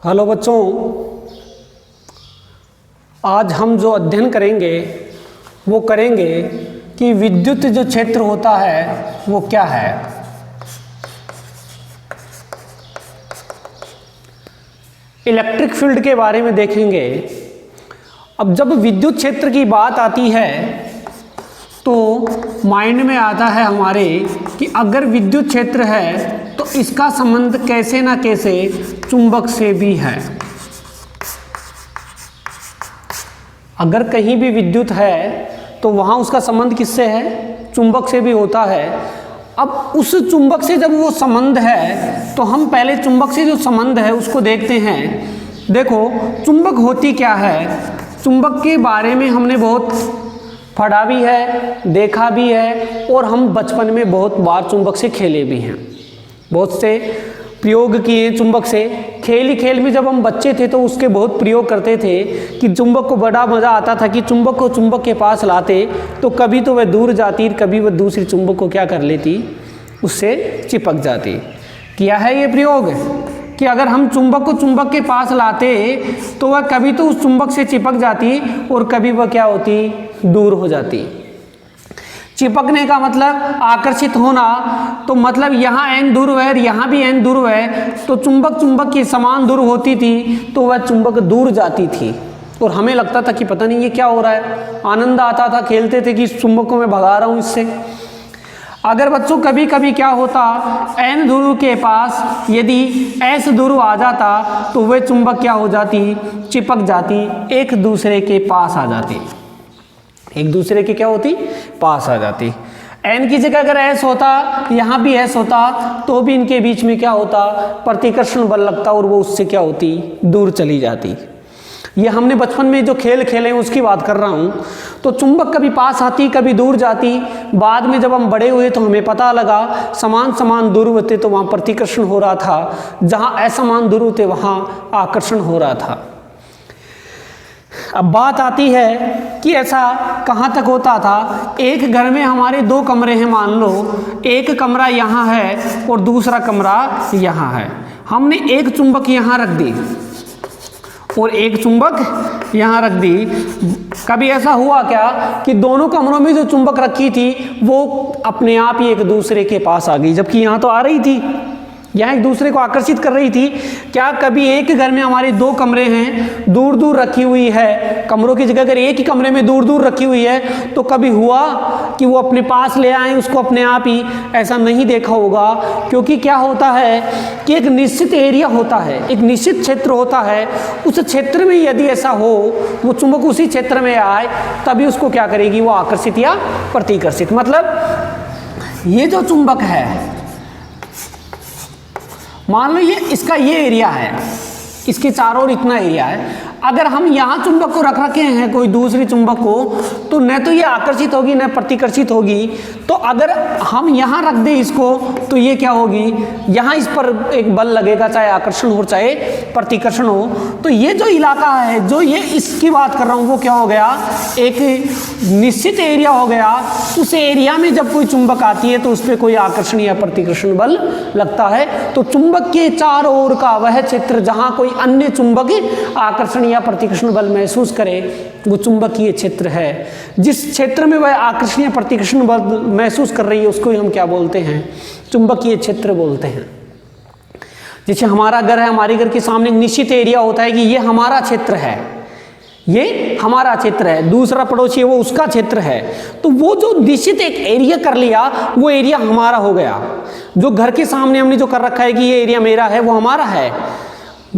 Hello बच्चों, आज हम जो अध्ययन करेंगे वो करेंगे कि विद्युत जो क्षेत्र होता है वो क्या है। इलेक्ट्रिक फील्ड के बारे में देखेंगे। अब जब विद्युत क्षेत्र की बात आती है तो माइंड में आता है हमारे कि अगर विद्युत क्षेत्र है तो इसका संबंध कैसे ना कैसे चुंबक से भी है। अगर कहीं भी विद्युत है तो वहाँ उसका संबंध किससे है? चुंबक से भी होता है। अब उस चुंबक से जब वो संबंध है तो हम पहले चुंबक से जो संबंध है उसको देखते हैं। देखो, चुंबक होती क्या है? चुंबक के बारे में हमने बहुत पढ़ा भी है, देखा भी है, और हम बचपन में बहुत बार चुंबक से खेले भी हैं, बहुत से प्रयोग किए चुंबक से। खेल ही खेल में जब हम बच्चे थे तो उसके बहुत प्रयोग करते थे कि चुंबक को बड़ा मज़ा आता था कि चुंबक को चुंबक के पास लाते तो कभी तो वह दूर जाती, कभी वह दूसरी चुंबक को क्या कर लेती, उससे चिपक जाती। किया है ये प्रयोग कि अगर हम चुंबक को चुंबक के पास लाते तो वह कभी तो उस चुंबक से चिपक जाती और कभी वह क्या होती, दूर हो जाती। चिपकने का मतलब आकर्षित होना, तो मतलब यहाँ n ध्रुव है और यहाँ भी n ध्रुव है, तो चुंबक चुंबक की समान ध्रुव होती थी तो वह चुंबक दूर जाती थी और हमें लगता था कि पता नहीं ये क्या हो रहा है। आनंद आता था, खेलते थे कि इस चुंबक को मैं भगा रहा हूँ इससे। अगर बच्चों कभी कभी क्या होता, n ध्रुव के पास यदि s ध्रुव आ जाता तो वह चुंबक क्या हो जाती, चिपक जाती, एक दूसरे के पास आ जाती, एक दूसरे के क्या होती, पास आ जाती। n की जगह अगर s होता, यहाँ भी s होता, तो भी इनके बीच में क्या होता, प्रतिकर्षण बल लगता और वो उससे क्या होती, दूर चली जाती। ये हमने बचपन में जो खेल खेले हैं उसकी बात कर रहा हूँ। तो चुंबक कभी पास आती, कभी दूर जाती। बाद में जब हम बड़े हुए तो हमें पता लगा समान समान ध्रुव थे तो वहाँ प्रतिकर्षण हो रहा था, जहाँ असमान ध्रुव थे वहाँ आकर्षण हो रहा था। अब बात आती है कि ऐसा कहाँ तक होता था। एक घर में हमारे दो कमरे हैं, मान लो एक कमरा यहाँ है और दूसरा कमरा यहाँ है। हमने एक चुंबक यहाँ रख दी और एक चुंबक यहाँ रख दी। कभी ऐसा हुआ क्या कि दोनों कमरों में जो चुंबक रखी थी वो अपने आप ही एक दूसरे के पास आ गई, जबकि यहाँ तो आ रही थी, यहाँ एक दूसरे को आकर्षित कर रही थी। क्या कभी एक घर में हमारे दो कमरे हैं, दूर दूर रखी हुई है, कमरों की जगह अगर एक ही कमरे में दूर दूर रखी हुई है तो कभी हुआ कि वो अपने पास ले आए उसको अपने आप ही? ऐसा नहीं देखा होगा, क्योंकि क्या होता है कि एक निश्चित एरिया होता है, एक निश्चित क्षेत्र होता है। उस क्षेत्र में यदि ऐसा हो, वो चुंबक उसी क्षेत्र में आए तभी उसको क्या करेगी, वो आकर्षित या प्रतिकर्षित। मतलब ये जो चुंबक है, मान लो ये इसका ये एरिया है, इसके चारों ओर इतना एरिया है। अगर हम यहाँ चुंबक को रख रखे हैं कोई दूसरी चुंबक को, तो न तो ये आकर्षित होगी न प्रतिकर्षित होगी। तो अगर हम यहाँ रख दें इसको तो ये क्या होगी, यहाँ इस पर एक बल लगेगा, चाहे आकर्षण हो चाहे प्रतिकर्षण हो। तो ये जो इलाका है, जो ये इसकी बात कर रहा हूँ, वो क्या हो गया, एक निश्चित एरिया हो गया। उस एरिया में जब कोई चुंबक आती है तो उस पर कोई आकर्षण या प्रतिकर्षण बल लगता है। तो चुंबक के चारों ओर का वह क्षेत्र जहाँ कोई अन्य चुंबक आकर्षण या प्रतिकर्षण बल महसूस करे वो चुंबकीय क्षेत्र है। जिस क्षेत्र में वह आकर्षण या प्रतिकर्षण बल महसूस कर रही है उसको ही हम क्या बोलते हैं, चुंबकीय क्षेत्र बोलते हैं। जैसे हमारा घर है, हमारे घर के सामने एक निश्चित एरिया होता है कि ये हमारा क्षेत्र है, ये हमारा क्षेत्र है, दूसरा पड़ोसी है वो उसका क्षेत्र है। तो वो जो निश्चित एक एरिया कर लिया वो एरिया हमारा हो गया। जो घर के सामने हमने जो कर रखा है कि ये एरिया मेरा है वो हमारा है,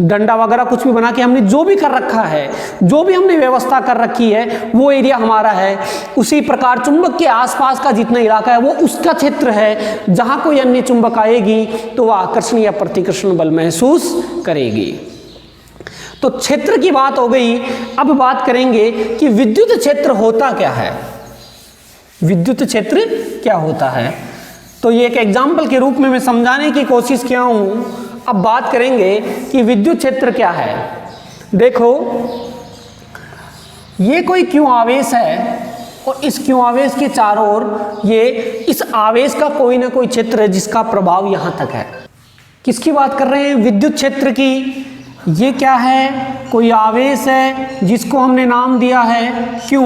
डंडा वगैरह कुछ भी बना के हमने जो भी कर रखा है, जो भी हमने व्यवस्था कर रखी है वो एरिया हमारा है। उसी प्रकार चुंबक के आसपास का जितना इलाका है वो उसका क्षेत्र है। जहाँ कोई अन्य चुंबक आएगी तो वह आकर्षण या प्रतिकर्षण बल महसूस करेगी। तो क्षेत्र की बात हो गई। अब बात करेंगे कि विद्युत क्षेत्र होता क्या है, विद्युत क्षेत्र क्या होता है। तो ये एक एग्जाम्पल के रूप में मैं समझाने की कोशिश किया हूँ। अब बात करेंगे कि विद्युत क्षेत्र क्या है। देखो, ये कोई क्यू आवेश है और इस क्यू आवेश के चारों ओर ये इस आवेश का कोई ना कोई क्षेत्र है जिसका प्रभाव यहाँ तक है। किसकी बात कर रहे हैं, विद्युत क्षेत्र की। ये क्या है? कोई आवेश है जिसको हमने नाम दिया है Q।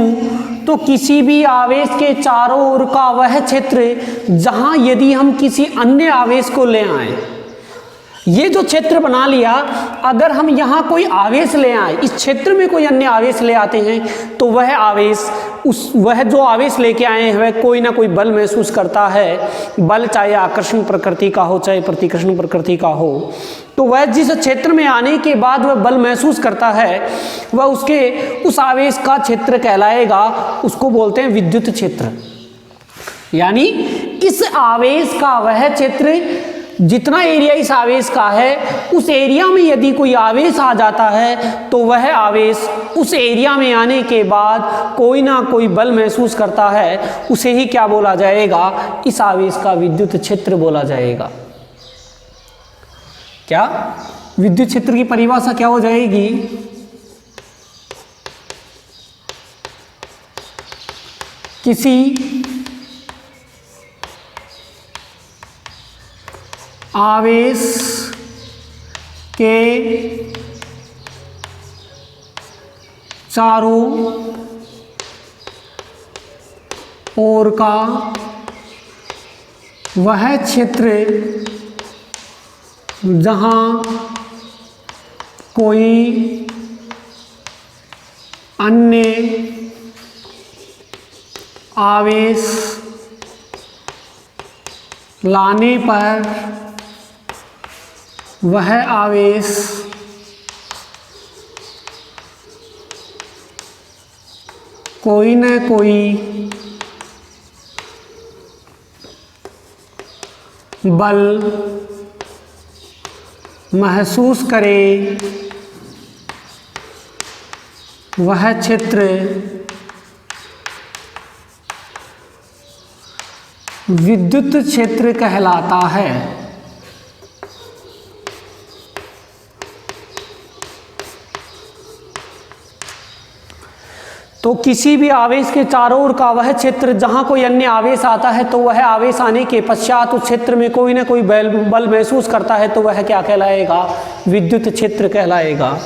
तो किसी भी आवेश के चारों ओर का वह क्षेत्र जहां यदि हम किसी अन्य आवेश को ले आए, ये जो क्षेत्र बना लिया, अगर हम यहाँ कोई आवेश ले आए, इस क्षेत्र में कोई अन्य आवेश ले आते हैं, तो वह आवेश वह जो आवेश लेके आए हैं वह कोई ना कोई बल महसूस करता है। बल चाहे आकर्षण प्रकृति का हो चाहे प्रतिकर्षण प्रकृति का हो, तो वह जिस क्षेत्र में आने के बाद वह बल महसूस करता है, वह उस आवेश का क्षेत्र कहलाएगा। उसको बोलते हैं विद्युत क्षेत्र। यानी इस आवेश का वह क्षेत्र, जितना एरिया इस आवेश का है, उस एरिया में यदि कोई आवेश आ जाता है तो वह आवेश उस एरिया में आने के बाद कोई ना कोई बल महसूस करता है, उसे ही क्या बोला जाएगा? इस आवेश का विद्युत क्षेत्र बोला जाएगा। क्या विद्युत क्षेत्र की परिभाषा क्या हो जाएगी? किसी आवेश के चारों ओर का वह क्षेत्र जहां कोई अन्य आवेश लाने पर वह आवेश कोई न कोई बल महसूस करे, वह क्षेत्र विद्युत क्षेत्र कहलाता है। तो किसी भी आवेश के चारों ओर का वह क्षेत्र जहां कोई अन्य आवेश आता है, तो वह आवेश आने के पश्चात उस क्षेत्र में कोई ना कोई बल महसूस करता है, तो वह क्या कहलाएगा? विद्युत क्षेत्र कहलाएगा।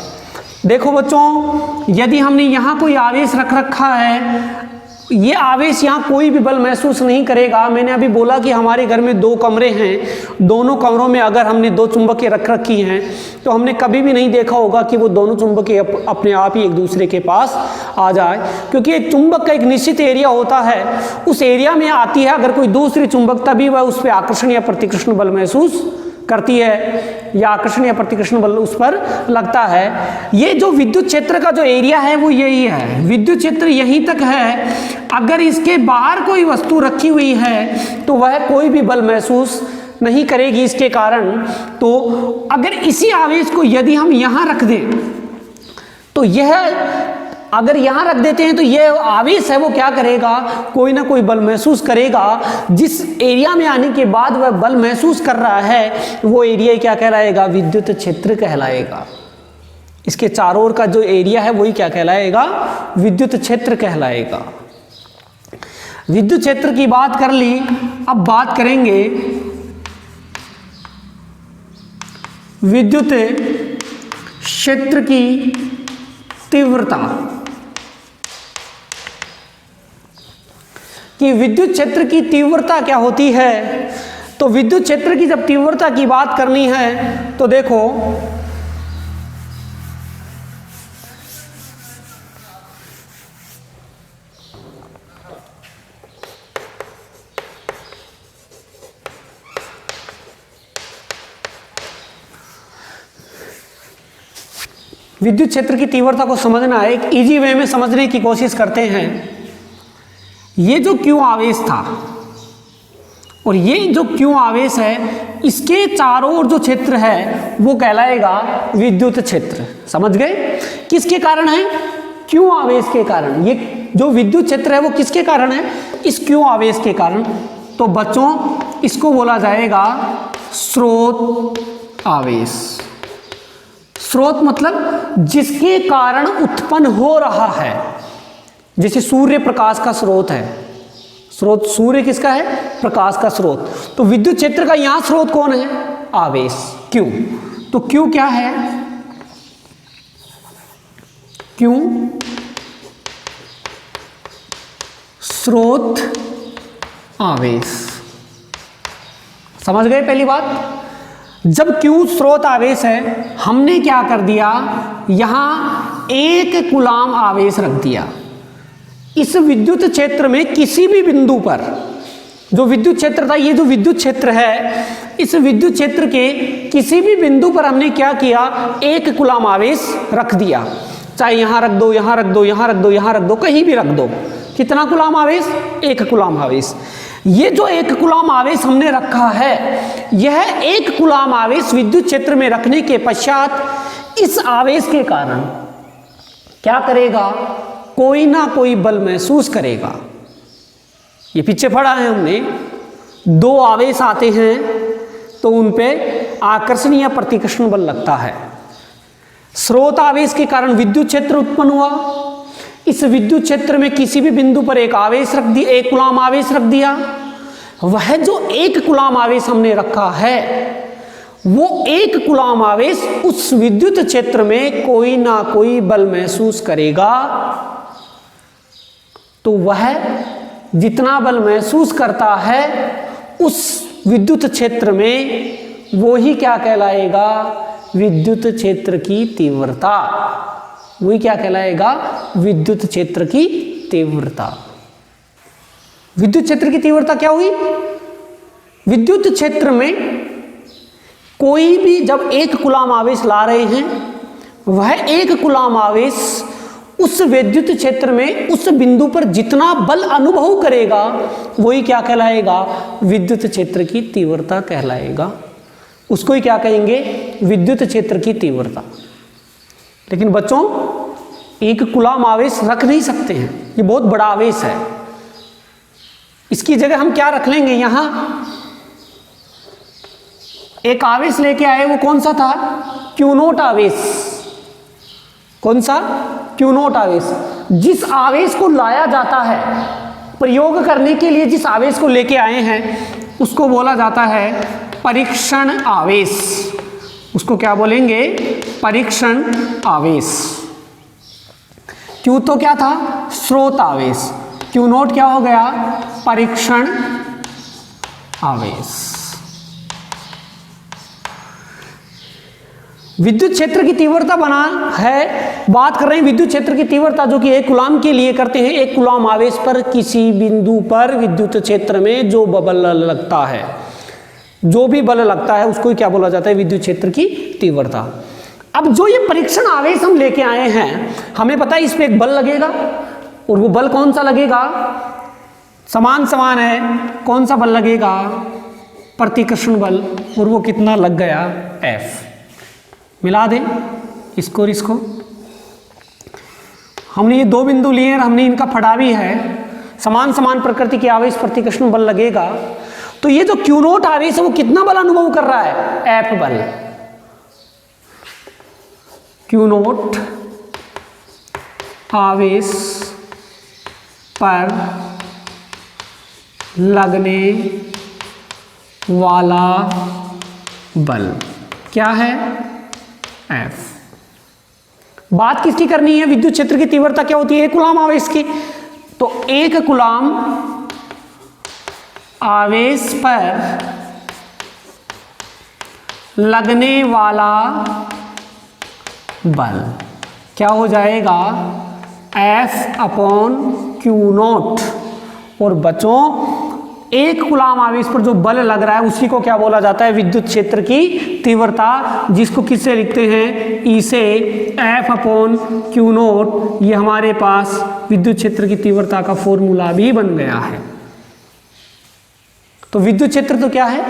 देखो बच्चों, यदि हमने यहाँ कोई आवेश रख रखा है, ये आवेश यहाँ कोई भी बल महसूस नहीं करेगा। मैंने अभी बोला कि हमारे घर में 2 कमरे हैं, दोनों कमरों में अगर हमने 2 चुंबकें रख रखी हैं, तो हमने कभी भी नहीं देखा होगा कि वो दोनों चुंबकें अपने आप ही एक दूसरे के पास आ जाए, क्योंकि एक चुंबक का एक निश्चित एरिया होता है, उस एरिया में आती है अगर कोई दूसरी चुंबक, तभी वह उस पर आकर्षण या प्रतिकर्षण बल महसूस करती है, या आकर्षण या प्रतिकर्षण बल उस पर लगता है। ये जो विद्युत क्षेत्र का जो एरिया है वो यही है, विद्युत क्षेत्र यहीं तक है। अगर इसके बाहर कोई वस्तु रखी हुई है तो वह कोई भी बल महसूस नहीं करेगी इसके कारण। तो अगर इसी आवेश को यदि हम यहाँ रख दें, तो यह अगर यहाँ रख देते हैं तो यह आवेश है वो क्या करेगा? कोई ना कोई बल महसूस करेगा। जिस एरिया में आने के बाद वह बल महसूस कर रहा है, वो एरिया क्या कहलाएगा? विद्युत क्षेत्र कहलाएगा। इसके चारों ओर का जो एरिया है वही क्या कहलाएगा? विद्युत क्षेत्र कहलाएगा। विद्युत क्षेत्र की बात कर ली, अब बात करेंगे विद्युत क्षेत्र की तीव्रता। कि विद्युत क्षेत्र की तीव्रता क्या होती है। तो विद्युत क्षेत्र की जब तीव्रता की बात करनी है तो देखो, विद्युत क्षेत्र की तीव्रता को समझना है, एक इजी वे में समझने की कोशिश करते हैं। ये जो Q आवेश था और ये जो Q आवेश है, इसके चारों ओर जो क्षेत्र है वो कहलाएगा विद्युत क्षेत्र। समझ गए? किसके कारण है? Q आवेश के कारण। ये जो विद्युत क्षेत्र है वो किसके कारण है? इस Q आवेश के कारण। तो बच्चों इसको बोला जाएगा स्रोत आवेश। स्रोत मतलब जिसके कारण उत्पन्न हो रहा है। जैसे सूर्य प्रकाश का स्रोत है, स्रोत सूर्य किसका है? प्रकाश का स्रोत। तो विद्युत क्षेत्र का यहां स्रोत कौन है? आवेश Q। तो Q क्या है? क्यों स्रोत आवेश। समझ गए पहली बात। जब Q स्रोत आवेश है, हमने क्या कर दिया, यहां 1 कूलाम आवेश रख दिया। इस विद्युत क्षेत्र में किसी भी बिंदु पर जो विद्युत क्षेत्र था, ये जो विद्युत क्षेत्र है, इस विद्युत क्षेत्र के किसी भी बिंदु पर हमने क्या किया, 1 कूलाम आवेश रख दिया। चाहे यहां रख दो, यहां रख दो, यहां रख दो, यहां रख दो, कहीं भी रख दो। कितना कूलाम आवेश, 1 कूलाम आवेश। ये जो 1 कूलाम आवेश हमने रखा है, यह 1 कूलाम आवेश विद्युत क्षेत्र में रखने के पश्चात इस आवेश के कारण क्या करेगा, कोई ना कोई बल महसूस करेगा। ये पीछे पढ़ा है हमने, 2 आवेश आते हैं तो उन पे आकर्षण या प्रतिकर्षण बल लगता है। स्रोत आवेश के कारण विद्युत क्षेत्र उत्पन्न हुआ। इस विद्युत क्षेत्र में किसी भी बिंदु पर एक आवेश रख दिया, 1 कूलाम आवेश रख दिया। वह जो 1 कूलाम आवेश हमने रखा है, वो 1 कूलाम आवेश उस विद्युत क्षेत्र में कोई ना कोई बल महसूस करेगा। तो वह जितना बल महसूस करता है उस विद्युत क्षेत्र में, वो ही क्या कहलाएगा, विद्युत क्षेत्र की तीव्रता। वही क्या कहलाएगा, विद्युत क्षेत्र की तीव्रता। विद्युत क्षेत्र की तीव्रता क्या हुई, विद्युत क्षेत्र में कोई भी जब 1 कूलाम आवेश ला रहे हैं, वह 1 कूलाम आवेश उस विद्युत क्षेत्र में उस बिंदु पर जितना बल अनुभव करेगा, वही क्या कहलाएगा, विद्युत क्षेत्र की तीव्रता कहलाएगा। उसको ही क्या कहेंगे, विद्युत क्षेत्र की तीव्रता। लेकिन बच्चों, 1 कूलाम आवेश रख नहीं सकते हैं, ये बहुत बड़ा आवेश है। इसकी जगह हम क्या रख लेंगे, यहां एक आवेश लेके आए, वो कौन सा था, Q0 आवेश। कौन सा, Q0 आवेश। जिस आवेश को लाया जाता है, प्रयोग करने के लिए जिस आवेश को लेके आए हैं, उसको बोला जाता है परीक्षण आवेश। उसको क्या बोलेंगे, परीक्षण आवेश। Q तो क्या था, स्रोत आवेश। Q0 क्या हो गया, परीक्षण आवेश। विद्युत क्षेत्र की तीव्रता बना है, बात कर रहे हैं विद्युत क्षेत्र की तीव्रता जो कि 1 कूलाम के लिए करते हैं। 1 कूलाम आवेश पर किसी बिंदु पर विद्युत क्षेत्र में जो बल लगता है, जो भी बल लगता है, उसको क्या बोला जाता है, विद्युत क्षेत्र की तीव्रता। अब जो ये परीक्षण आवेश हम लेके आए हैं, हमें पता है इस पे एक बल लगेगा, और वो बल कौन सा लगेगा, समान समान है। कौन सा बल लगेगा, प्रतिकर्षण बल। और वो कितना लग गया, F। मिला दें इसको और इसको। हमने ये 2 बिंदु लिए हैं, हमने इनका फड़ा भी है। समान समान प्रकृति के आवेश प्रतिकर्षण बल लगेगा। तो ये जो Q0 आवेश है, वो कितना बल अनुभव कर रहा है, F बल। Q0 आवेश पर लगने वाला बल क्या है, F। बात किसकी करनी है, विद्युत क्षेत्र की तीव्रता क्या होती है, 1 कूलाम आवेश की। तो 1 कूलाम आवेश पर लगने वाला बल क्या हो जाएगा, F/Q0। और बच्चों, 1 कूलाम आवेश पर जो बल लग रहा है, उसी को क्या बोला जाता है, विद्युत क्षेत्र की तीव्रता, जिसको किससे लिखते हैं, E से। F/Q0 ये हमारे पास विद्युत क्षेत्र की तीव्रता का फॉर्मूला भी बन गया है। तो विद्युत क्षेत्र तो क्या है,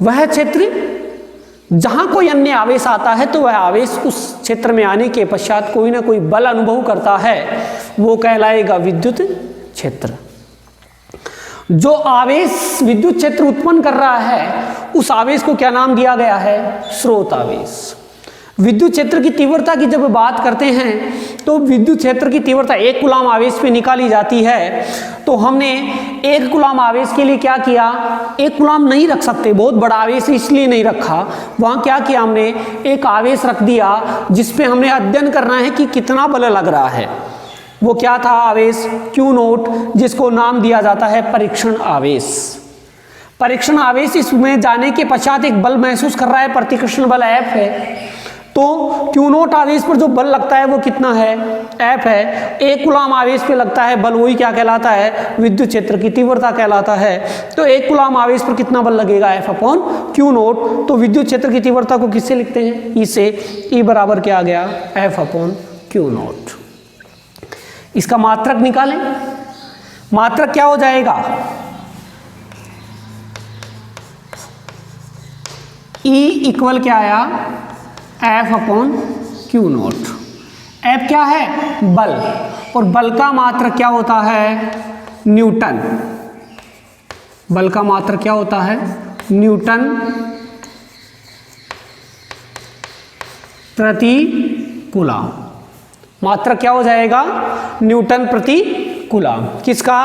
वह क्षेत्र जहां कोई अन्य आवेश आता है, तो वह आवेश उस क्षेत्र में आने के पश्चात कोई ना कोई बल अनुभव करता है, वो कहलाएगा विद्युत क्षेत्र। जो आवेश विद्युत क्षेत्र उत्पन्न कर रहा है, उस आवेश को क्या नाम दिया गया है, स्रोत आवेश। विद्युत क्षेत्र की तीव्रता की जब बात करते हैं, तो विद्युत क्षेत्र की तीव्रता 1 कूलाम आवेश पे निकाली जाती है। तो हमने 1 कूलाम आवेश के लिए क्या किया, 1 कूलाम नहीं रख सकते, बहुत बड़ा आवेश इसलिए नहीं रखा, वहाँ क्या किया हमने, एक आवेश रख दिया जिस पे हमने अध्ययन करना है कि कितना बल लग रहा है। वो क्या था आवेश, Q0, जिसको नाम दिया जाता है परीक्षण आवेश। परीक्षण आवेश इसमें जाने के पश्चात एक बल महसूस कर रहा है, प्रतिकर्षण बल F है। तो Q0 आवेश पर जो बल लगता है वो कितना है, F है। 1 कूलाम आवेश पे लगता है बल, वही क्या कहलाता है, विद्युत क्षेत्र की तीव्रता कहलाता है। तो 1 कूलाम आवेश पर कितना बल लगेगा, F/Q0। तो विद्युत क्षेत्र की तीव्रता को किससे लिखते हैं, E से। E बराबर क्या आ गया, F/Q0। इसका मात्रक निकालें, मात्रक क्या हो जाएगा, E इक्वल क्या आया, F/Q0। F क्या है, बल, और बल का मात्रक क्या होता है, न्यूटन। बल का मात्रक क्या होता है, न्यूटन प्रति कूलाम। मात्रक क्या हो जाएगा, न्यूटन प्रति कूलाम। किसका,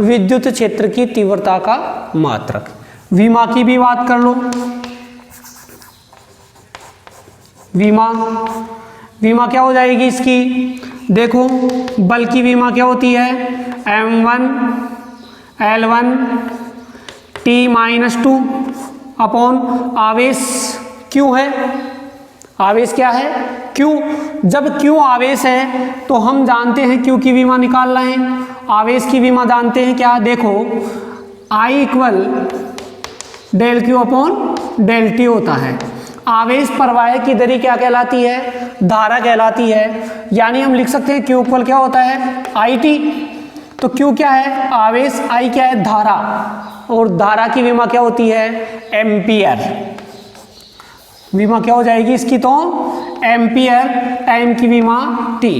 विद्युत क्षेत्र की तीव्रता का मात्रक। विमा की भी बात कर लो, विमा, विमा क्या हो जाएगी इसकी, देखो बल की विमा क्या होती है, m1 L1 T-2 अपॉन आवेश Q है। आवेश क्या है, Q। जब Q आवेश है तो हम जानते हैं Q की विमा निकाल रहे हैं, आवेश की विमा जानते हैं क्या, देखो I equal del Q upon del T होता है। आवेश प्रवाह की दरी क्या कहलाती है, धारा कहलाती है। यानी हम लिख सकते हैं Q इक्वल क्या होता है, IT। तो Q क्या है, आवेश, I क्या है, धारा, और धारा की विमा क्या होती है, एम्पियर। विमा क्या हो जाएगी इसकी, तो एम्पियर, टाइम की विमा T।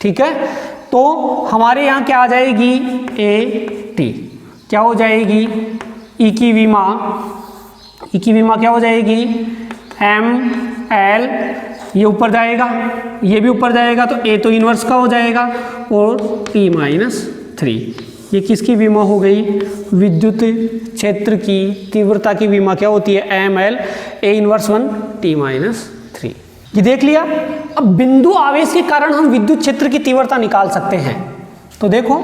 ठीक है, तो हमारे यहाँ क्या आ जाएगी, AT। क्या हो जाएगी, E की विमा, E की विमा क्या हो जाएगी, ML, ये ऊपर जाएगा, ये भी ऊपर जाएगा, तो A तो इनवर्स का हो जाएगा, और T-3। ये किसकी विमा हो गई, विद्युत क्षेत्र की तीव्रता की विमा क्या होती है, ML, A इनवर्स 1 T-3। ये देख लिया। अब बिंदु आवेश के कारण हम विद्युत क्षेत्र की तीव्रता निकाल सकते हैं। तो देखो,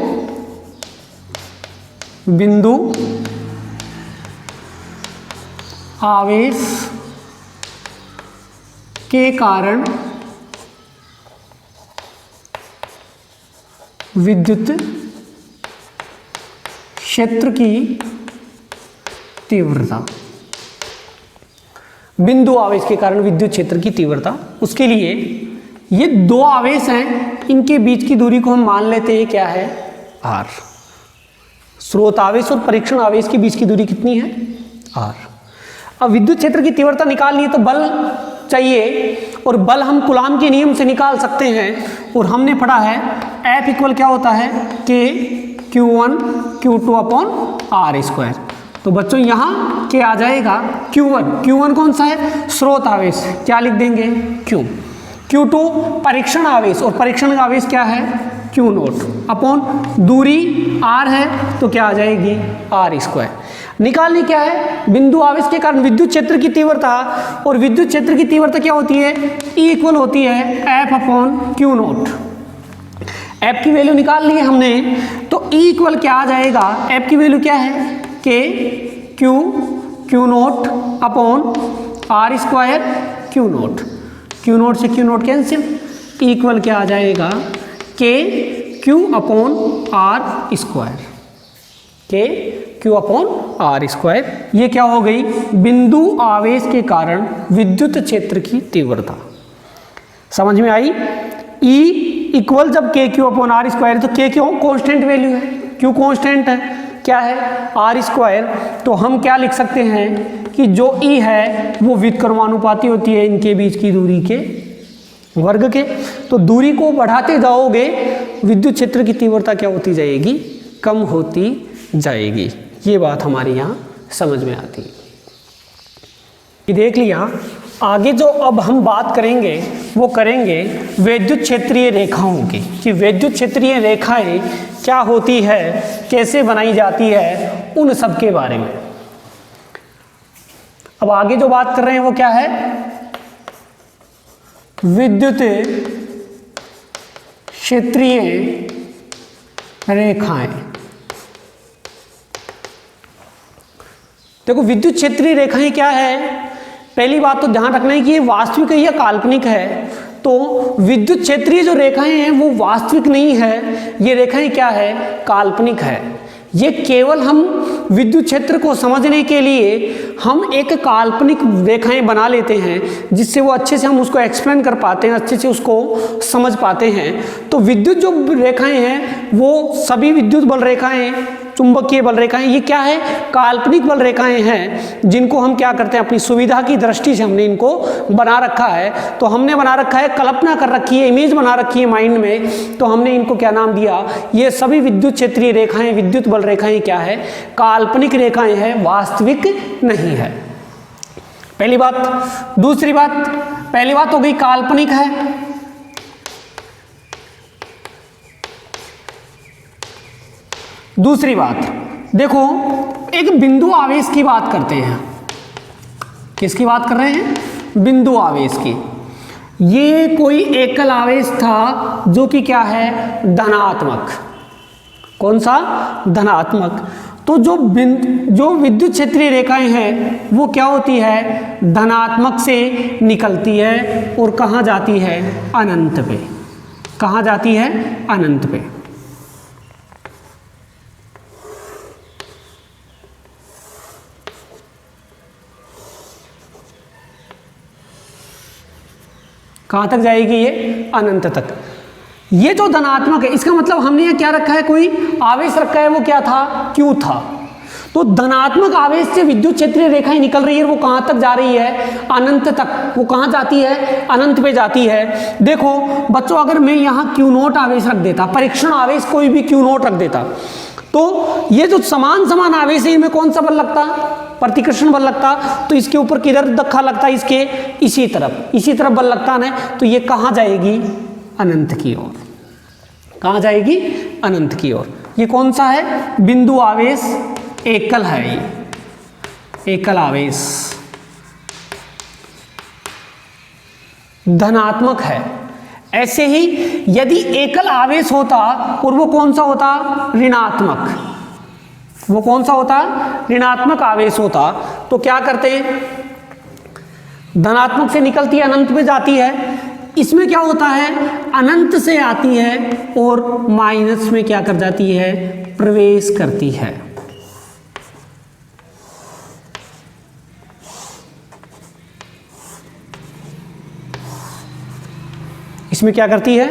बिंदु आवेश के कारण विद्युत क्षेत्र की तीव्रता, बिंदु आवेश के कारण विद्युत क्षेत्र की तीव्रता, उसके लिए ये 2 आवेश हैं, इनके बीच की दूरी को हम मान लेते हैं क्या है, r। स्रोत आवेश और परीक्षण आवेश के बीच की दूरी कितनी है, r। अब विद्युत क्षेत्र की तीव्रता निकालनी है तो बल चाहिए, और बल हम कूलाम के नियम से निकाल सकते हैं। और हमने पढ़ा है F इक्वल क्या होता है, K Q1 Q2 upon R²। तो बच्चों यहाँ क्या आ जाएगा, Q1 कौन सा है, स्रोत आवेश, क्या लिख देंगे, Q। Q2 परीक्षण आवेश, और परीक्षण आवेश क्या है, Q0 अपॉन दूरी R है, तो क्या आ जाएगी, R²। निकालनी क्या है, बिंदु आवेश के कारण विद्युत क्षेत्र की तीव्रता, और विद्युत क्षेत्र की तीव्रता क्या होती है, E इक्वल होती है F/Q0। F की वैल्यू निकाल ली है हमने, तो E इक्वल क्या आ जाएगा, F की वैल्यू क्या है, K Q0 upon R² Q0। Q0 से Q0 कैंसिल, E इक्वल क्या आ जाएगा, K Q upon R²। K Q upon R²। ये क्या हो गई, बिंदु आवेश के कारण विद्युत क्षेत्र की तीव्रता। समझ में आई। E इक्वल जब K Q अपॉन R² तो K क्यों कांस्टेंट वैल्यू है, Q कांस्टेंट है, क्या है, R²। तो हम क्या लिख सकते हैं कि जो E है वो व्युत्क्रमानुपाती होती है इनके बीच की दूरी के वर्ग के। तो दूरी को बढ़ाते जाओगे विद्युत क्षेत्र की तीव्रता क्या होती जाएगी, कम होती जाएगी। ये बात हमारे यहाँ समझ में आती है। ये देख लिया आगे जो अब हम बात करेंगे वो करेंगे विद्युत क्षेत्रीय रेखाओं की, कि विद्युत क्षेत्रीय रेखाएं क्या होती है, कैसे बनाई जाती है, उन सब के बारे में। अब आगे जो बात कर रहे हैं वो क्या है, विद्युत क्षेत्रीय रेखाएं। देखो विद्युत क्षेत्रीय रेखाएं क्या है, पहली बात तो ध्यान रखना है कि ये वास्तविक है या काल्पनिक है। तो विद्युत क्षेत्रीय जो रेखाएं हैं वो वास्तविक नहीं है, ये रेखाएं क्या है, काल्पनिक है। ये केवल हम विद्युत क्षेत्र को समझने के लिए हम एक काल्पनिक रेखाएं बना लेते हैं, जिससे वो अच्छे से हम उसको एक्सप्लेन कर पाते हैं, अच्छे से उसको समझ पाते हैं। तो विद्युत जो रेखाएं हैं वो सभी विद्युत बल रेखाएं, चुंबकीय बल रेखाएं, ये क्या है, काल्पनिक बल रेखाएं हैं, जिनको हम क्या करते हैं अपनी सुविधा की दृष्टि से हमने इनको बना रखा है। तो हमने बना रखा है, कल्पना कर रखी है, इमेज बना रखी है माइंड में, तो हमने इनको क्या नाम दिया, ये सभी विद्युत क्षेत्रीय रेखाएं, विद्युत बल रेखाएं क्या है, काल्पनिक रेखाएं हैं, वास्तविक नहीं है। पहली बात। दूसरी बात, पहली बात हो गई काल्पनिक है। दूसरी बात देखो, एक बिंदु आवेश की बात करते हैं। किसकी बात कर रहे हैं, बिंदु आवेश की। ये कोई एकल आवेश था जो कि क्या है, धनात्मक। कौन सा, धनात्मक। तो जो विद्युत क्षेत्रीय रेखाएं हैं वो क्या होती है, धनात्मक से निकलती है और कहाँ जाती है, अनंत पे। कहाँ जाती है, अनंत पे। कहाँ तक जाएगी ये, अनंत तक। ये जो धनात्मक है, इसका मतलब हमने यहाँ क्या रखा है, कोई आवेश रखा है, वो क्या था, Q था। तो धनात्मक आवेश से विद्युत क्षेत्रीय रेखाएं निकल रही है, वो कहाँ तक जा रही है, अनंत तक। वो कहाँ जाती है, अनंत पे जाती है। देखो बच्चों, अगर मैं यहाँ Q0 आवेश रख देता, परीक्षण आवेश कोई भी Q0 रख देता, तो ये जो समान आवेश है इनमें कौन सा बल लगता, प्रतिकर्षण बल लगता। तो इसके ऊपर किधर धक्का लगता, इसके इसी तरफ बल लगता ना। तो ये कहाँ जाएगी, अनंत की ओर। कहाँ जाएगी, अनंत की ओर। ये कौन सा है, बिंदु आवेश, एकल है ये, एकल आवेश, धनात्मक है। ऐसे ही यदि एकल आवेश होता और वो कौन सा होता, ऋणात्मक, वो कौन सा होता, ऋणात्मक आवेश होता, तो क्या करते हैं, धनात्मक से निकलती है, अनंत में जाती है। इसमें क्या होता है, अनंत से आती है और माइनस में क्या कर जाती है, प्रवेश करती है। इसमें क्या करती है,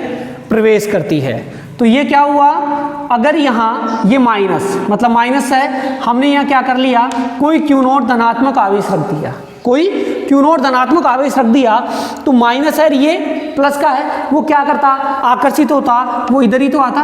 प्रवेश करती है। तो ये क्या हुआ, अगर यहाँ ये माइनस, मतलब माइनस है, हमने यहाँ क्या कर लिया, कोई Q0 धनात्मक आवेश रख दिया, कोई Q0 धनात्मक आवेश रख दिया, तो माइनस है, ये प्लस का है, वो क्या करता, आकर्षित होता, वो इधर ही तो आता,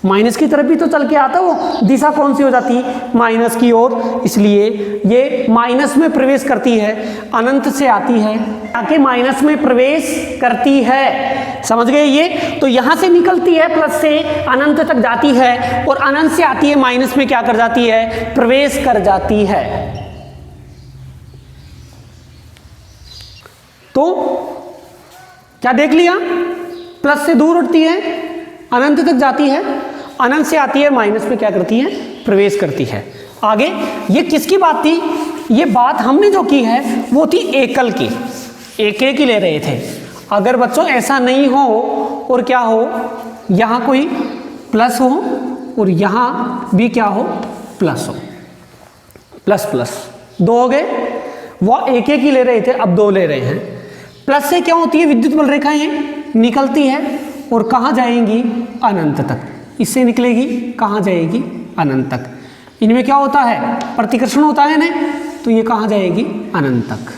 माइनस की तरफ ही तो चल के आता, वो दिशा कौन सी हो जाती, माइनस की ओर। इसलिए ये माइनस में प्रवेश करती है, अनंत से आती है, आके माइनस में प्रवेश करती है। समझ गए ये, तो यहां से निकलती है, प्लस से अनंत तक जाती है, और अनंत से आती है, माइनस में क्या कर जाती है, प्रवेश कर जाती है। तो क्या देख लिया, प्लस से दूर उठती है, अनंत तक जाती है, अनंत से आती है, माइनस में क्या करती है, प्रवेश करती है। आगे ये किसकी बात थी, ये बात हमने जो की है वो थी एकल की, एक ही ले रहे थे। अगर बच्चों ऐसा नहीं हो और क्या हो, यहाँ कोई प्लस हो और यहाँ भी क्या हो, प्लस हो, प्लस प्लस, दो हो गए, वो एक ही ले रहे थे, अब दो ले रहे हैं। प्लस से क्या होती है, विद्युत बल रेखाएं निकलती है और कहाँ जाएंगी, अनंत तक। इससे निकलेगी, कहाँ जाएगी, अनंत तक। इनमें क्या होता है, प्रतिकर्षण होता है ना, तो ये कहाँ जाएगी, अनंत तक।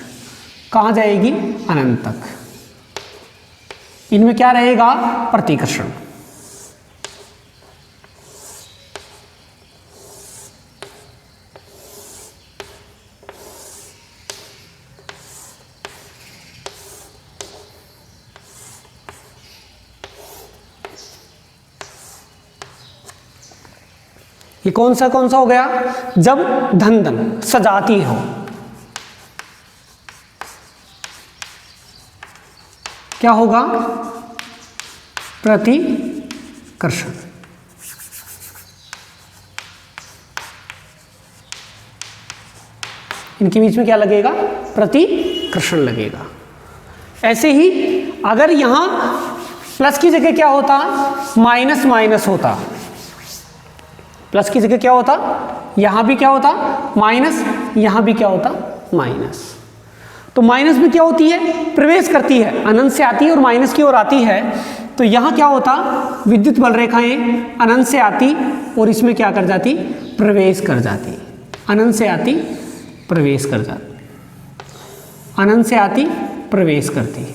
कहाँ जाएगी, अनंत तक। इनमें क्या रहेगा, प्रतिकर्षण। ये कौन सा हो गया? जब धन धन सजाती हो, क्या होगा? प्रतिकर्षण। इनके बीच में क्या लगेगा? प्रतिकर्षण लगेगा। ऐसे ही अगर यहां प्लस की जगह क्या होता? माइनस माइनस होता। प्लस की जगह क्या होता? यहां भी क्या होता? माइनस, यहां भी क्या होता? माइनस। तो माइनस में क्या होती है? प्रवेश करती है, अनंत से आती है और माइनस की ओर आती है। तो यहां क्या होता? विद्युत बल रेखाएं अनंत से आती और इसमें क्या कर जाती? प्रवेश कर जाती। अनंत से आती, प्रवेश कर जाती, अनंत से आती, प्रवेश करती।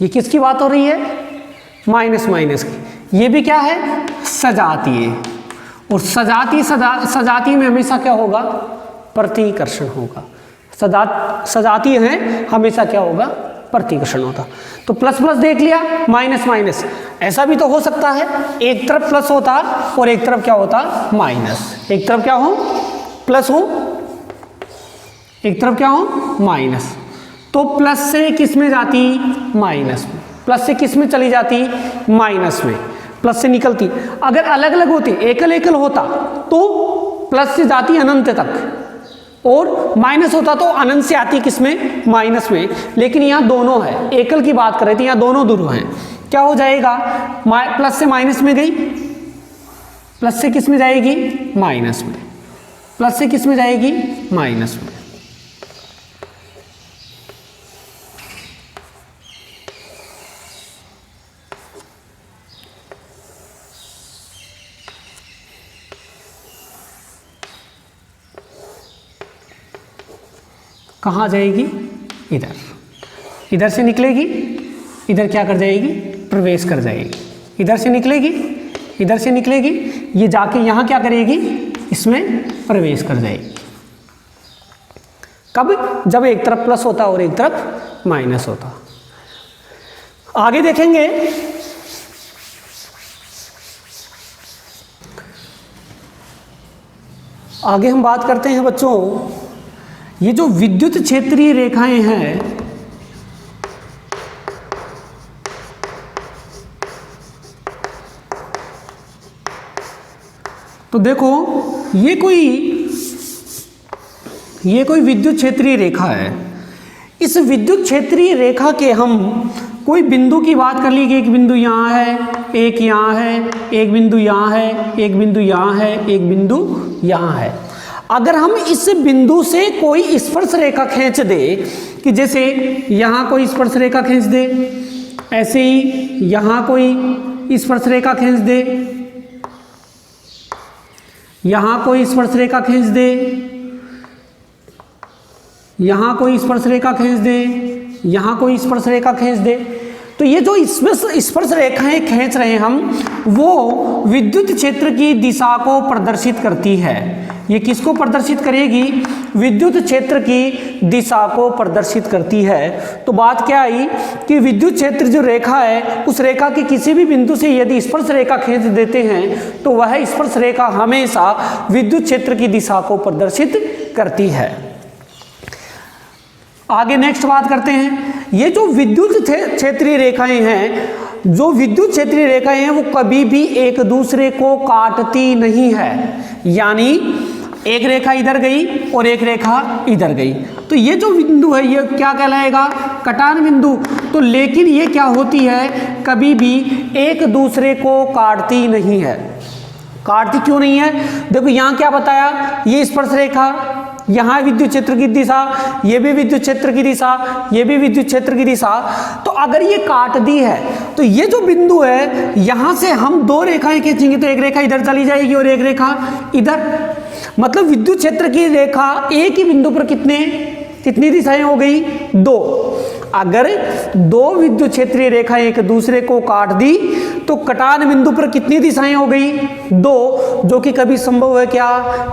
ये किसकी बात हो रही है? माइनस माइनस की। ये भी क्या है? सजातीय। और सजातीय में हमेशा क्या होगा? प्रतिकर्षण होगा। सजातीय है हमेशा क्या होगा? प्रतिकर्षण होता। तो प्लस प्लस देख लिया, माइनस माइनस। ऐसा भी तो हो सकता है एक तरफ प्लस होता और एक तरफ क्या होता? माइनस। एक तरफ क्या हो? प्लस हो, एक तरफ क्या हो? माइनस। तो प्लस से किस में जाती? माइनस में। प्लस से किस में चली जाती? माइनस में। प्लस से निकलती। अगर अलग अलग होती, एकल एकल होता तो प्लस से जाती अनंत तक और माइनस होता तो अनंत से आती किस में? माइनस में। लेकिन यहाँ दोनों है, एकल की बात कर रहे थे, यहाँ दोनों ध्रुव हैं। क्या हो जाएगा? प्लस से माइनस में गई, प्लस से किस में जाएगी? माइनस में। प्लस से किस में जाएगी? माइनस में। कहाँ जाएगी? इधर। इधर से निकलेगी, इधर क्या कर जाएगी? प्रवेश कर जाएगी। इधर से निकलेगी, इधर से निकलेगी, ये जाके यहाँ क्या करेगी? इसमें प्रवेश कर जाएगी। कब? जब एक तरफ प्लस होता और एक तरफ माइनस होता। आगे देखेंगे आगे हम बात करते हैं बच्चों, ये जो विद्युत क्षेत्रीय रेखाएं हैं, तो देखो ये कोई विद्युत क्षेत्रीय रेखा है। इस विद्युत क्षेत्रीय रेखा के हम कोई बिंदु की बात कर ली कि एक बिंदु यहाँ है, एक यहाँ है, एक बिंदु यहाँ है, एक बिंदु यहाँ है, एक बिंदु यहाँ है। अगर हम इस बिंदु से कोई स्पर्श रेखा खींच दे, कि जैसे यहाँ कोई स्पर्श रेखा खींच दे, ऐसे ही यहाँ कोई स्पर्श रेखा खींच दे, यहाँ कोई स्पर्श रेखा खींच दे, यहाँ कोई स्पर्श रेखा खींच दे, यहाँ कोई स्पर्श रेखा खींच दे, तो ये जो स्पर्श रेखाएं खींच रहे हैं हम, वो विद्युत क्षेत्र की दिशा को प्रदर्शित करती है। ये किसको प्रदर्शित करेगी? विद्युत क्षेत्र की दिशा को प्रदर्शित करती है। तो बात क्या आई कि विद्युत क्षेत्र जो रेखा है, उस रेखा के किसी भी बिंदु से यदि स्पर्श रेखा खींच देते हैं तो वह स्पर्श रेखा हमेशा विद्युत क्षेत्र की दिशा को प्रदर्शित करती है। आगे नेक्स्ट बात करते हैं, ये जो विद्युत क्षेत्रीय रेखाएं हैं, जो विद्युत क्षेत्रीय रेखाएं हैं वो कभी भी एक दूसरे को काटती नहीं है। यानी एक रेखा इधर गई और एक रेखा इधर गई, तो ये जो बिंदु है ये क्या कहलाएगा? कटान बिंदु। तो लेकिन ये क्या होती है? कभी भी एक दूसरे को काटती नहीं है। काटती क्यों नहीं है? देखो यहाँ क्या बताया, ये स्पर्श रेखा, यहाँ विद्युत क्षेत्र की दिशा, ये भी विद्युत क्षेत्र की दिशा, ये भी विद्युत क्षेत्र की दिशा। तो अगर ये काट दी है तो ये जो बिंदु है, यहाँ से हम दो रेखाएं खींचेंगे तो एक रेखा इधर चली जाएगी और एक रेखा इधर। मतलब विद्युत क्षेत्र की रेखा एक ही बिंदु पर कितनी दिशाएं हो गई? दो। अगर दो विद्युत क्षेत्रीय रेखाएं एक दूसरे को काट दी तो कटान बिंदु पर कितनी दिशाएं हो गई? 2, जो कि कभी संभव है क्या?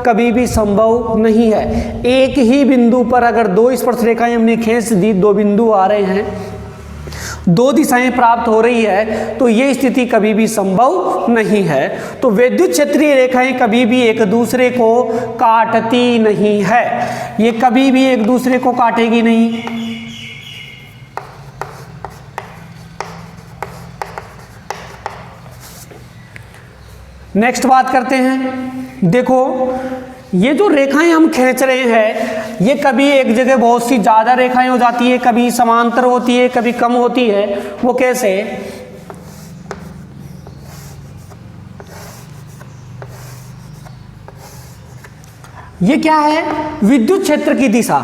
कभी भी संभव नहीं है। एक ही बिंदु पर अगर दो स्पर्श रेखाएं हमने खींच दी, दो बिंदु आ रहे हैं, दो दिशाएं प्राप्त हो रही है, तो ये स्थिति कभी भी संभव नहीं है। तो विद्युत क्षेत्रीय रेखाएं कभी भी एक दूसरे को काटती नहीं है, ये कभी भी एक दूसरे को काटेगी नहीं। नेक्स्ट बात करते हैं। देखो ये जो रेखाएं हम खींच रहे हैं, ये कभी एक जगह बहुत सी ज़्यादा रेखाएं हो जाती है, कभी समांतर होती है, कभी कम होती है। वो कैसे? ये क्या है? विद्युत क्षेत्र की दिशा।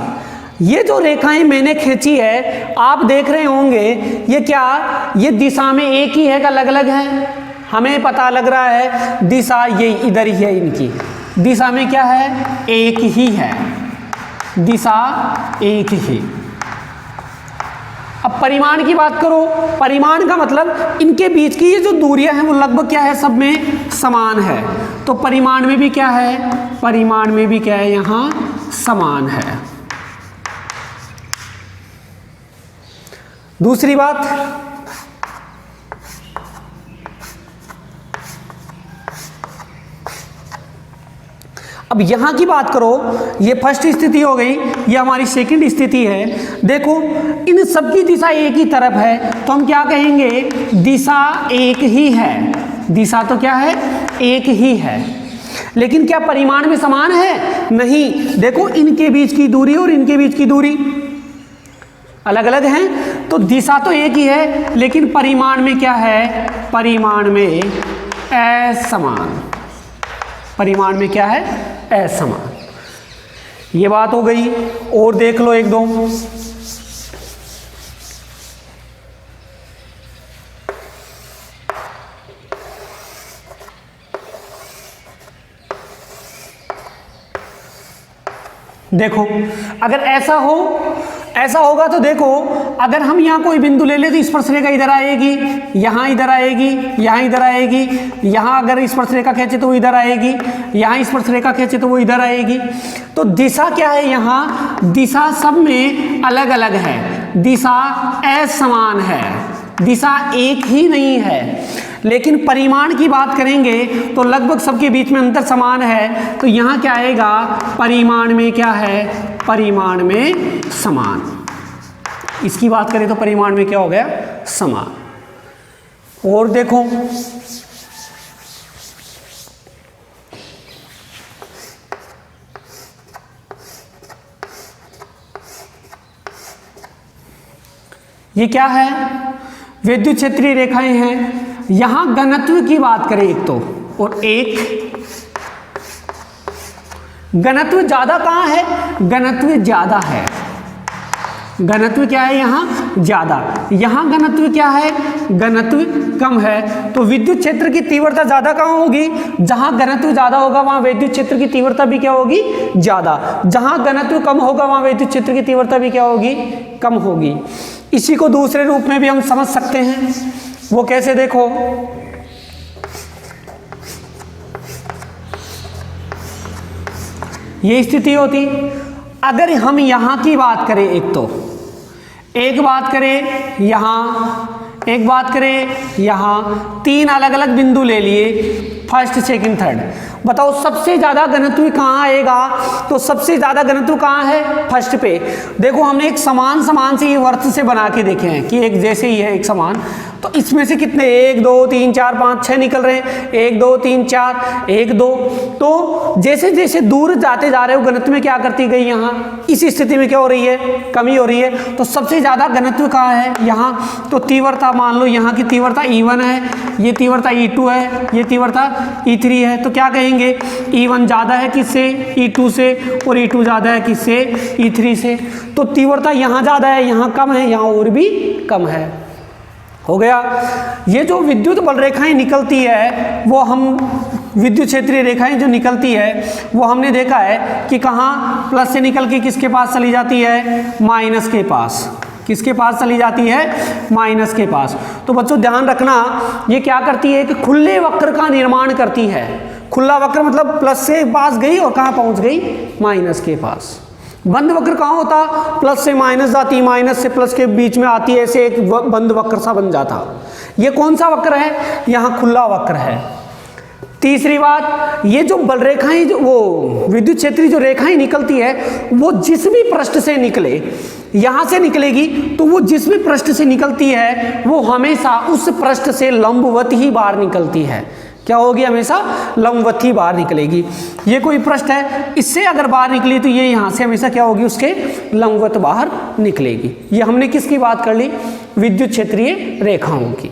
ये जो रेखाएं मैंने खींची है, आप देख रहे होंगे, ये क्या, ये दिशा में एक ही है कि अलग अलग है? हमें पता लग रहा है दिशा ये इधर ही है, इनकी दिशा में क्या है? एक ही है, दिशा एक ही। अब परिमाण की बात करो, परिमाण का मतलब इनके बीच की ये जो दूरियां हैं वो लगभग क्या है? सब में समान है। तो परिमाण में भी क्या है? परिमाण में भी क्या है? यहां समान है। दूसरी बात, अब यहां की बात करो, ये फर्स्ट स्थिति हो गई, ये हमारी सेकंड स्थिति है। देखो इन सब की दिशा एक ही तरफ है, तो हम क्या कहेंगे? दिशा एक ही है। दिशा तो क्या है? एक ही है। लेकिन क्या परिमाण में समान है? नहीं। देखो इनके बीच की दूरी और इनके बीच की दूरी अलग अलग हैं, तो दिशा तो एक ही है, लेकिन परिमाण में क्या है? परिमाण में असमान। परिमाण में क्या है? असमान। ये बात हो गई। और देख लो एक दो। देखो अगर ऐसा होगा तो देखो, अगर हम यहाँ कोई बिंदु ले ले तो स्पर्श रेखा इधर आएगी, यहाँ इधर आएगी, यहाँ इधर आएगी, यहाँ अगर स्पर्श रेखा खींचे तो वो इधर आएगी, यहाँ स्पर्श रेखा खींचे तो वो इधर आएगी। तो दिशा क्या है? यहाँ दिशा सब में अलग अलग है, दिशा असमान है, दिशा एक ही नहीं है। लेकिन परिमाण की बात करेंगे तो लगभग सबके बीच में अंतर समान है। तो यहाँ क्या आएगा? परिमाण में क्या है? परिमाण में समान। इसकी बात करें तो परिमाण में क्या हो गया? समान। और देखो ये क्या है? विद्युत क्षेत्रीय रेखाएं हैं। यहां घनत्व की बात करें एक तो, और एक घनत्व ज्यादा कहां है? घनत्व ज्यादा है। घनत्व क्या है? यहां ज्यादा। यहां घनत्व क्या है? घनत्व कम है। तो विद्युत क्षेत्र की तीव्रता ज्यादा कहां होगी? जहां घनत्व ज्यादा होगा वहां विद्युत क्षेत्र की तीव्रता भी क्या होगी? ज्यादा। जहां घनत्व कम होगा वहां विद्युत क्षेत्र की तीव्रता भी क्या होगी? कम होगी। इसी को दूसरे रूप में भी हम समझ सकते हैं। वो कैसे? देखो ये स्थिति होती, अगर हम यहां की बात करें, एक बात करें यहां, एक बात करें यहां, तीन अलग अलग बिंदु ले लिए, फर्स्ट सेकंड थर्ड। बताओ सबसे ज्यादा घनत्व कहाँ आएगा? तो सबसे ज्यादा घनत्व कहाँ है? फर्स्ट पे। देखो हमने एक समान से ये वर्त से बना के देखे हैं कि एक जैसे ही है, एक समान। तो इसमें से कितने? 1 2 3 4 5 6 निकल रहे हैं। 1 2 3 4 1 2। तो जैसे जैसे दूर जाते जा रहे हो घनत्व में क्या करती गई? यहाँ इस स्थिति में क्या हो रही है? कमी हो रही है। तो सबसे ज्यादा घनत्व कहाँ है? यहाँ। तो तीव्रता मान लो यहाँ की तीव्रता E1 है, ये तीव्रता E2 है, ये तीव्रता E3 है। तो क्या कहेंगे? E1 ज्यादा है किससे? E2 से, और E2 ज्यादा है किससे? E3 से। तो तीव्रता यहाँ ज्यादा है, यहाँ कम है, यहाँ और भी कम है। हो गया। ये जो विद्युत बल रेखाएं निकलती है, वो हम विद्युत क्षेत्रीय रेखाएं जो निकलती है वो हमने देखा है कि कहाँ प्लस से निकल के किसके पास चली जाती है? माइनस के पास। किसके पास चली जाती है, माइनस के पास। तो बच्चों ध्यान रखना, ये क्या करती है, एक खुले वक्र का निर्माण करती है। खुला वक्र मतलब प्लस से पास गई और कहाँ पहुंच गई, माइनस के पास। बंद वक्र कहाँ होता, प्लस से माइनस जाती, माइनस से प्लस के बीच में आती है, ऐसे एक बंद वक्र सा बन जाता। ये कौन सा वक्र है, यहाँ खुला वक्र है। तीसरी बात, ये जो बल रेखाएं, जो वो विद्युत क्षेत्रीय जो रेखाएं निकलती है, वो जिस भी पृष्ठ से निकले, यहां से निकलेगी तो वो जिस भी पृष्ठ से निकलती है वो हमेशा उस पृष्ठ से लंबवत ही बाहर निकलती है। क्या होगी, हमेशा लंबवत ही बाहर निकलेगी। ये कोई पृष्ठ है, इससे अगर बाहर निकली तो ये यहां से हमेशा क्या होगी, उसके लंबवत बाहर निकलेगी। ये हमने किसकी बात कर ली, विद्युत क्षेत्रीय रेखाओं की।